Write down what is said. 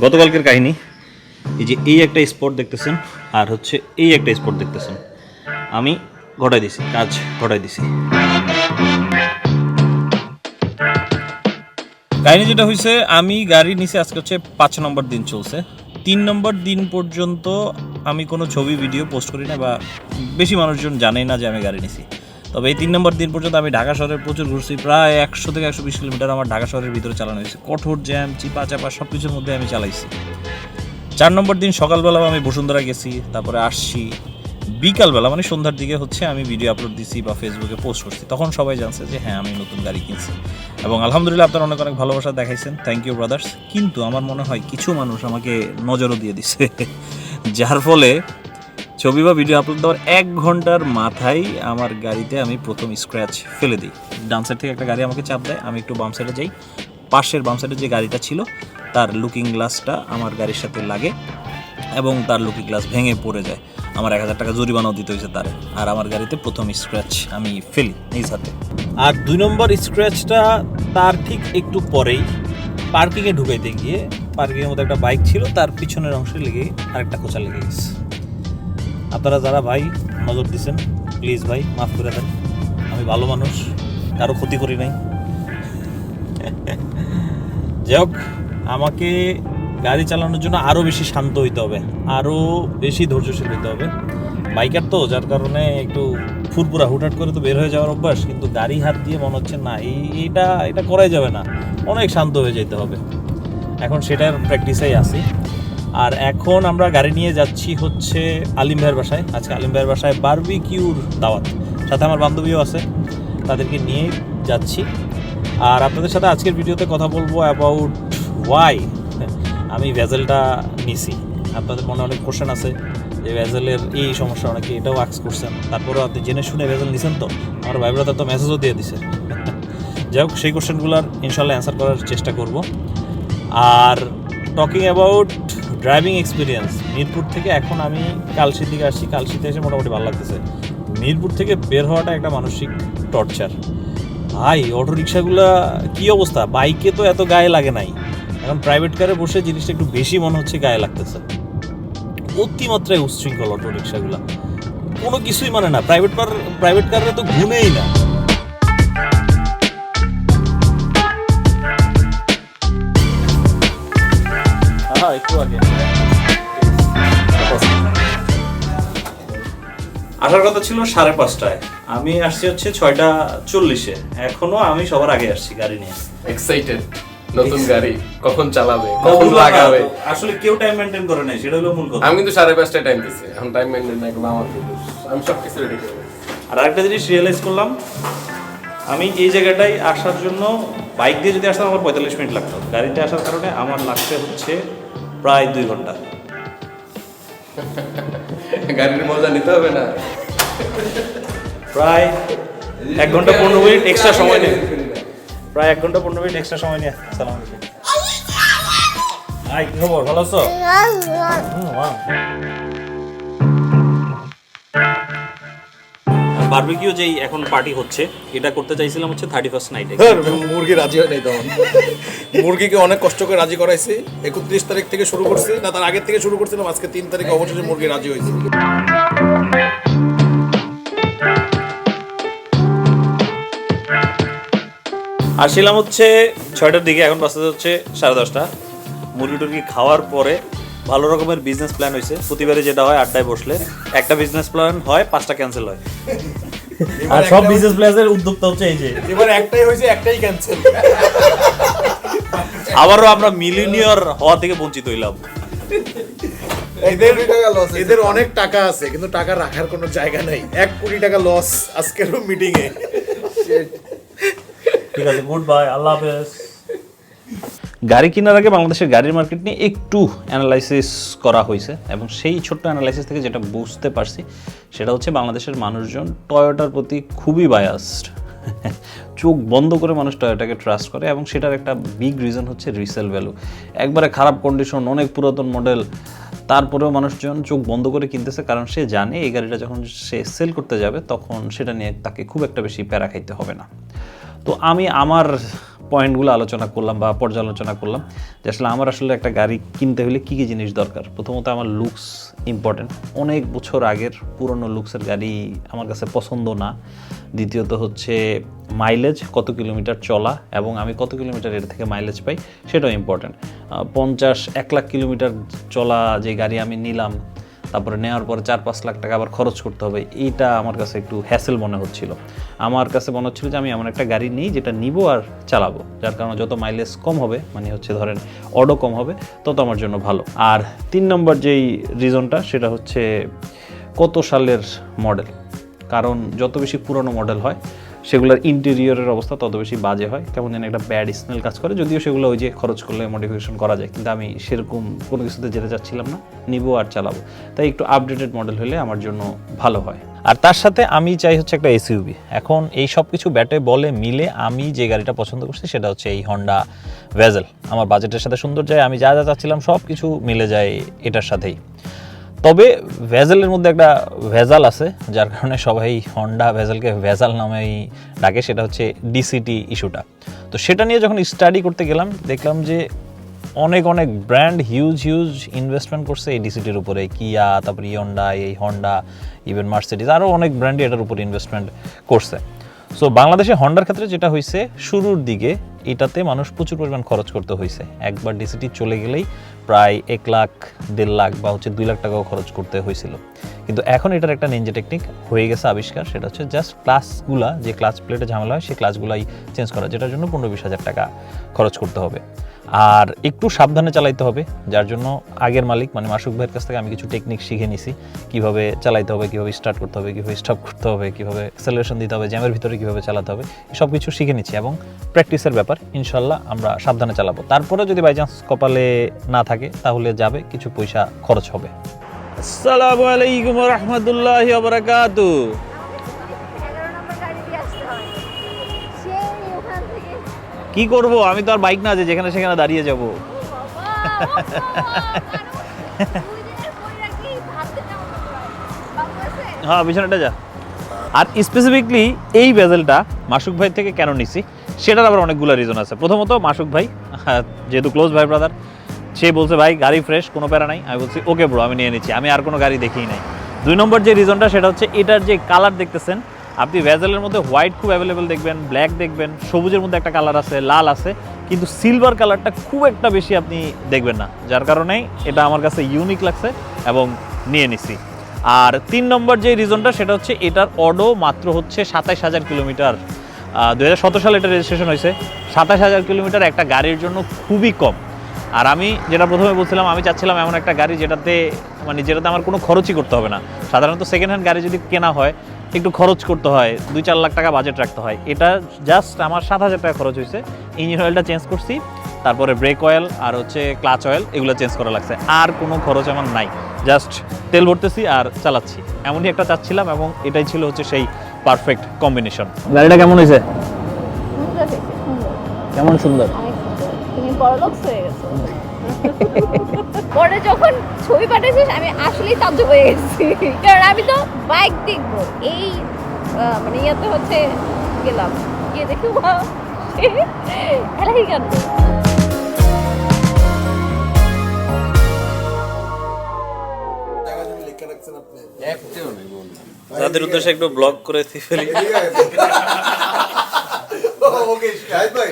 গতকালকের কাহিনী, এই যে এই একটা স্পট দেখতেছেন আর হচ্ছে এই একটা স্পট দেখতেছেন, আমি ঘটাই দিছি, কাজ ঘটাই দিছি। কাহিনী যেটা হয়েছে, আমি গাড়ি নিচে আজকে হচ্ছে 5 নম্বর দিন চলছে। 3 নম্বর দিন পর্যন্ত আমি কোনো ছবি ভিডিও পোস্ট করি না বা বেশি মানুষজন জানেই না যে আমি গাড়ি নিছি। তবে এই 3 নম্বর দিন পর্যন্ত আমি ঢাকা শহরে প্রচুর ঘুরছি, প্রায় 100 থেকে 120 কিলোমিটার আমার ঢাকা শহরের ভিতরে চালানো হয়েছে। কঠোর জ্যাম, চিপা চাপা সব কিছুর মধ্যে আমি চালাইছি। 4 নম্বর দিন সকালবেলা আমি বসুন্ধরা গেছি, তারপরে আসছি বিকালবেলা মানে সন্ধ্যার দিকে হচ্ছে আমি ভিডিও আপলোড দিছি বা ফেসবুকে পোস্ট করছি। তখন সবাই জানছে যে হ্যাঁ আমি নতুন গাড়ি কিনছি, এবং আলহামদুলিল্লাহ আপনারা অনেক অনেক ভালোবাসা দেখাইছেন, থ্যাংক ইউ ব্রাদার্স। কিন্তু আমার মনে হয় কিছু মানুষ আমাকে নজরও দিয়ে দিছে, যার ফলে ছবি বা ভিডিও আপলোড দেওয়ার 1 ঘন্টার মাথায় আমার গাড়িতে আমি প্রথম স্ক্র্যাচ ফেলে দিই। ডান সাইড থেকে একটা গাড়ি আমাকে চাপ দেয়, আমি একটু বাম সাইডে যাই, পাশের বাম সাইডে যে গাড়িটা ছিল তার লুকিং গ্লাসটা আমার গাড়ির সাথে লাগে এবং তার লুকিং গ্লাস ভেঙে পড়ে যায়। আমার 1000 টাকা জরিমানাও দিতে হয়েছে তারে। আর আমার গাড়িতে প্রথম স্ক্র্যাচ আমি ফেলি নিজ হাতে। আর 2 নম্বর স্ক্র্যাচটা তার ঠিক একটু পরেই পার্কিংয়ে ঢুকাইতে গিয়ে, পার্কিংয়ের মধ্যে একটা বাইক ছিল, তার পিছনের অংশে লেগে আরেকটা খোঁচা লেগে গেছে। আপনারা যারা ভাই নজর দিচ্ছেন, প্লিজ ভাই মাফ করে দেন, আমি ভালো মানুষ, কারো ক্ষতি করি নাই। যাই হোক, আমাকে গাড়ি চালানোর জন্য আরও বেশি শান্ত হইতে হবে, আরও বেশি ধৈর্যশীল হইতে হবে। বাইকার তো, যার কারণে একটু ফুরপুরা হুটহাট করে তো বের হয়ে যাওয়ার অভ্যাস, কিন্তু গাড়ি হাত দিয়ে মনে হচ্ছে না এটা করাই যাবে না, অনেক শান্ত হয়ে যেতে হবে। এখন সেটার প্র্যাকটিসেই আছি। আর এখন আমরা গাড়ি নিয়ে যাচ্ছি হচ্ছে আলিম ভাইয়ের বাসায়। আজকে আলিম ভাইয়ের বাসায় বারবিকিউর দাওয়াত, সাথে আমার বান্ধবীও আছে, তাদেরকে নিয়ে যাচ্ছি। আর আপনাদের সাথে আজকের ভিডিওতে কথা বলবো অ্যাবাউট ওয়াই আমি ভেজেলটা নিছি। আপনাদের মনে অনেক কোশ্চেন আছে যে ভেজেলের এই সমস্যা, অনেকে এটাও আক্স করছেন, তারপরেও আপনি জেনে শুনে ভেজেল নিছেন তো, আমার ভাই ব্রাদার তো মেসেজও দিয়ে দিছে। যাই হোক, সেই কোশ্চেনগুলোর ইনশাল্লাহ অ্যান্সার করার চেষ্টা করব। Are talking about driving experience, Mirpur থেকে এখন আমি কালশির দিকে আসছি, কালশিতে এসে মোটামুটি ভালো লাগতেছে। মিরপুর থেকে বের হওয়াটা একটা মানসিক টর্চার ভাই। অটো রিক্সাগুলো কী অবস্থা, বাইকে তো এত গায়ে লাগে নাই, এখন প্রাইভেট কারে বসে জিনিসটা একটু বেশি মনে হচ্ছে গায়ে লাগতেছে। অতিমাত্রায় উচ্ছৃঙ্খল অটো রিক্সাগুলো, কোনো কিছুই মানে না, প্রাইভেট কারে তো গুনেই না। একটু আগে আসার কথা ছিল 5:30টায়, আমি আসছি হচ্ছে 6:40-এ। এখনো আমি সবার আগে আসছি গাড়ি নিয়ে। এক্সাইটেড, নতুন গাড়ি কখন চালাবে, কখন লাগাবে। আসলে কেউ টাইম মেইনটেইন করে নাই, সেটা হলো মূল কথা। আমি কিন্তু 5:30টায় টাইম দিছি, এখন টাইম মেইনটেইন না করলে আমার কি দোষ? আমি সব কিছু রেডি করে রেখেছি। আর আরেকটা জিনিস রিয়েলাইজ করলাম, আমি এই জায়গাটায় আসার জন্য বাইক দিয়ে যদি আসতাম আমার 45 মিনিট লাগতো, গাড়িতে আসার কারণে আমার লাগছে হচ্ছে প্রায় 2 ঘন্টা। গাড়ির মজা নিতে হবে না? প্রায় 1 ঘন্টা 15 মিনিট এক্সট্রা সময় নিয়ে, প্রায় 1 ঘন্টা 15 মিনিট এক্সট্রা সময় নিয়ে। আসসালামু আলাইকুম। হাই, কি খবর, ভালো আছো? বারবিকিউ যেই এখন পার্টি হচ্ছে, এটা করতে চাইছিলাম হচ্ছে 31st নাইটে। মুরগি রাজি হয় নাই তখন। মুরগিকে অনেক কষ্ট করে রাজি করাইছি। 31 তারিখ থেকে শুরু করছি, না তার আগের থেকে শুরু করছিলাম, আজকে 3 তারিখে অবশেষে মুরগি রাজি হয়েছে। আসছিলাম হচ্ছে 6টার দিকে, এখন বাজতে হচ্ছে 10:30। মুরগি টুরগি খাওয়ার পরে ভালো রকমের বিজনেস প্ল্যান হয়েছে। প্রতিবারে যেটা হয়, আড্ডায় বসলে একটা বিজনেস প্ল্যান হয়, 5টা ক্যান্সেল হয়। আর সব বিজনেস প্ল্যানের উদ্যোক্তা হচ্ছে এই যে, এবার একটাই হয়েছে, একটাই ক্যান্সেল। আবারও আমরা মিলিনিয়র হওয়া থেকে বঞ্চিত হইলাম। এদের অনেক টাকা আছে, কিন্তু টাকা রাখার কোনো জায়গা নাই। 1 কোটি টাকা লস আজকের মিটিং এ। ঠিক আছে, গুড বাই, আল্লাহ হাফেজ। গাড়ি কেনার আগে বাংলাদেশের গাড়ির মার্কেট নিয়ে একটু অ্যানালাইসিস করা হয়েছে, এবং সেই ছোট্ট অ্যানালাইসিস থেকে যেটা বুঝতে পারছি সেটা হচ্ছে বাংলাদেশের মানুষজন টয়োটার প্রতি খুবই বায়াসড। চোখ বন্ধ করে মানুষ টয়োটাকে ট্রাস্ট করে, এবং সেটার একটা বিগ রিজন হচ্ছে রিসেল ভ্যালু। একবারে খারাপ কন্ডিশন, অনেক পুরাতন মডেল, তারপরেও মানুষজন চোখ বন্ধ করে কিনতেছে, কারণ সে জানে এই গাড়িটা যখন সে সেল করতে যাবে তখন সেটা নিয়ে তাকে খুব একটা বেশি প্যারা খাইতে হবে না। তো আমি আমার পয়েন্টগুলো আলোচনা করলাম বা পর্যালোচনা করলাম যে আসলে আমার আসলে একটা গাড়ি কিনতে হলে কী কী জিনিস দরকার। প্রথমত আমার লুকস ইম্পর্টেন্ট, অনেক বছর আগের পুরনো লুকসের গাড়ি আমার কাছে পছন্দ না। দ্বিতীয়ত হচ্ছে মাইলেজ, কত কিলোমিটার চলা এবং আমি কত কিলোমিটার এর থেকে মাইলেজ পাই সেটাও ইম্পর্টেন্ট। 50-1 লাখ কিলোমিটার চলা যে গাড়ি আমি নিলাম, তারপরে নেওয়ার পরে 4-5 লাখ টাকা আবার খরচ করতে হবে, এইটা আমার কাছে একটু হ্যাসেল মনে হচ্ছিল। আমার কাছে মনে হচ্ছিল যে আমি এমন একটা গাড়ি নিই যেটা নিব আর চালাবো, যার কারণে যত মাইলেজ কম হবে, মানে হচ্ছে ধরেন অডো কম হবে, তত আমার জন্য ভালো। আর 3 নম্বর যেই রিজনটা সেটা হচ্ছে কত সালের মডেল, কারণ যত বেশি পুরনো মডেল হয় সেগুলোর ইন্টেরিয়রের অবস্থা তত বেশি বাজে হয়, কেমন যেন একটা ব্যাড স্মেল কাজ করে। যদিও সেগুলো ওই যে খরচ করলে মডিফিকেশন করা যায়, কিন্তু আমি সেরকম কোনো কিছুতে যেতে চাচ্ছিলাম না, নিব আর চালাবো। তাই একটু আপডেটেড মডেল হলে আমার জন্য ভালো হয়। আর তার সাথে আমি চাই হচ্ছে একটা এসইউভি। এখন এই সব কিছু ব্যাটে বলে মিলে আমি যে গাড়িটা পছন্দ করছি সেটা হচ্ছে এই হন্ডা ভেজেল। আমার বাজেটের সাথে সুন্দর যায়, আমি যা যা চাচ্ছিলাম সব কিছু মিলে যায় এটার সাথেই। তবে ভেজেলের মধ্যে একটা ভেজাল আছে, যার কারণে সবাই হন্ডা ভেজেলকে ভেজাল নামেই ডাকে, সেটা হচ্ছে ডিসিটি ইস্যুটা। তো সেটা নিয়ে যখন স্টাডি করতে গেলাম দেখলাম যে অনেক অনেক ব্র্যান্ড হিউজ ইনভেস্টমেন্ট করছে এই ডিসিটির উপরে। কিয়া, তারপর ইয়ন্ডা, এই হন্ডা, ইভেন মার্সিডিজ, আরও অনেক ব্র্যান্ডই এটার উপরে ইনভেস্টমেন্ট করছে। সো বাংলাদেশে হন্ডার ক্ষেত্রে যেটা হয়েছে, শুরুর দিকে এটাতে মানুষ প্রচুর পরিমাণ খরচ করতে হয়েছে। একবার ডিসিটি চলে গেলেই প্রায় 1 লাখ, 1.5 লাখ বা হচ্ছে 2 লাখ টাকাও খরচ করতে হয়েছিল। কিন্তু এখন এটার একটা নিনজা টেকনিক হয়ে গেছে আবিষ্কার, সেটা হচ্ছে জাস্ট ক্লাচগুলা, যে ক্লাচ প্লেটে ঝামেলা হয় সেই ক্লাচগুলাই চেঞ্জ করা, যেটার জন্য 15-20 হাজার টাকা খরচ করতে হবে। আর একটু সাবধানে চালাইতে হবে, যার জন্য আগের মালিক মানে মাসুক ভাইয়ের কাছ থেকে আমি কিছু টেকনিক শিখে নিছি, কীভাবে চালাইতে হবে, কীভাবে স্টার্ট করতে হবে, কীভাবে স্টপ করতে হবে, কীভাবে অ্যাক্সেলারেশন দিতে হবে, জ্যামের ভিতরে কীভাবে চালাতে হবে, সব কিছু শিখে নিচ্ছি এবং প্র্যাকটিসের ব্যাপার। ইনশাল্লাহ আমরা সাবধানে চালাবো। তারপরে যদি বাই চান্স কপালে না থাকে তাহলে যাবে, কিছু পয়সা খরচ হবে। আসসালামু আলাইকুম ওয়া রাহমাতুল্লাহি ওয়া বারাকাতুহু। 11 নম্বর গাড়ি দিয়ে আসতে হয়। সেই ওখান থেকে কি করব, আমি তো আর বাইক না যে যেখানে সেখানে দাঁড়িয়ে যাব। দুই দিনের পরে রাখি ভাত দিতে হবে। বাবু আছে? হ্যাঁ, বিছানাটা যা। আর স্পেসিফিকলি এই ভেজেলটা মাসুক ভাই থেকে কেন নিছি সেটার আবার অনেকগুলো রিজন আছে। প্রথমত মাসুক ভাই যেহেতু ক্লোজ ভাই ব্রাদার, সে বলছে ভাই গাড়ি ফ্রেশ, কোনো প্যারা নাই। আমি বলছি ওকে ব্রো, আমি নিয়ে নিচ্ছি, আমি আর কোনো গাড়ি দেখিই নাই। 2 নম্বর যে রিজনটা সেটা হচ্ছে এটার যে কালার দেখতেছেন আপনি, ভেজেলের মধ্যে হোয়াইট খুব অ্যাভেলেবেল দেখবেন, ব্ল্যাক দেখবেন, সবুজের মধ্যে একটা কালার আছে, লাল আছে, কিন্তু সিলভার কালারটা খুব একটা বেশি আপনি দেখবেন না, যার কারণেই এটা আমার কাছে ইউনিক লাগছে এবং নিয়ে নিছি। আর 3 নম্বর যে রিজনটা সেটা হচ্ছে এটার অডো মাত্র হচ্ছে 27,000 কিলোমিটার। 2017 সালে এটা রেজিস্ট্রেশন হয়েছে। 27,000 কিলোমিটার একটা গাড়ির জন্য খুবই কম। আর আমি যেটা প্রথমে বলছিলাম, আমি চাচ্ছিলাম এমন একটা গাড়ি যেটাতে আমার কোনো খরচই করতে হবে না। সাধারণত সেকেন্ড হ্যান্ড গাড়ি যদি কেনা হয় একটু খরচ করতে হয়, 2-4 লাখ টাকা বাজেট রাখতে হয়। এটা জাস্ট আমার 7,000 টাকা খরচ হয়েছে। ইঞ্জিন অয়েলটা চেঞ্জ করছি, তারপরে ব্রেক অয়েল আর হচ্ছে ক্লাচ অয়েল এগুলো চেঞ্জ করা লাগছে, আর কোনো খরচ আমার নাই। জাস্ট তেল ভরতেছি আর চালাচ্ছি, এমনই একটা চাচ্ছিলাম এবং এটাই ছিল হচ্ছে সেই পারফেক্ট কম্বিনেশন। গাড়িটা কেমন হয়েছে? সুন্দর হয়েছে, সুন্দর। কেমন সুন্দর? অনেক সুন্দর। তুমি বড়লোক হয়ে গেছো। পরে যখন ছবি পাঠিয়েছিস আমি আসলেই তাজ্জব হয়ে গেছি, কারণ আমি তো বাইক দেখবো এই মানে ইয়াতে হচ্ছে গেলাম, গিয়ে দেখি এলাহি কেন। একটাও নেই বন্ধু। তাদের উদ্দেশ্যে একটু ব্লগ করে ফেলি। ওকে, ভাই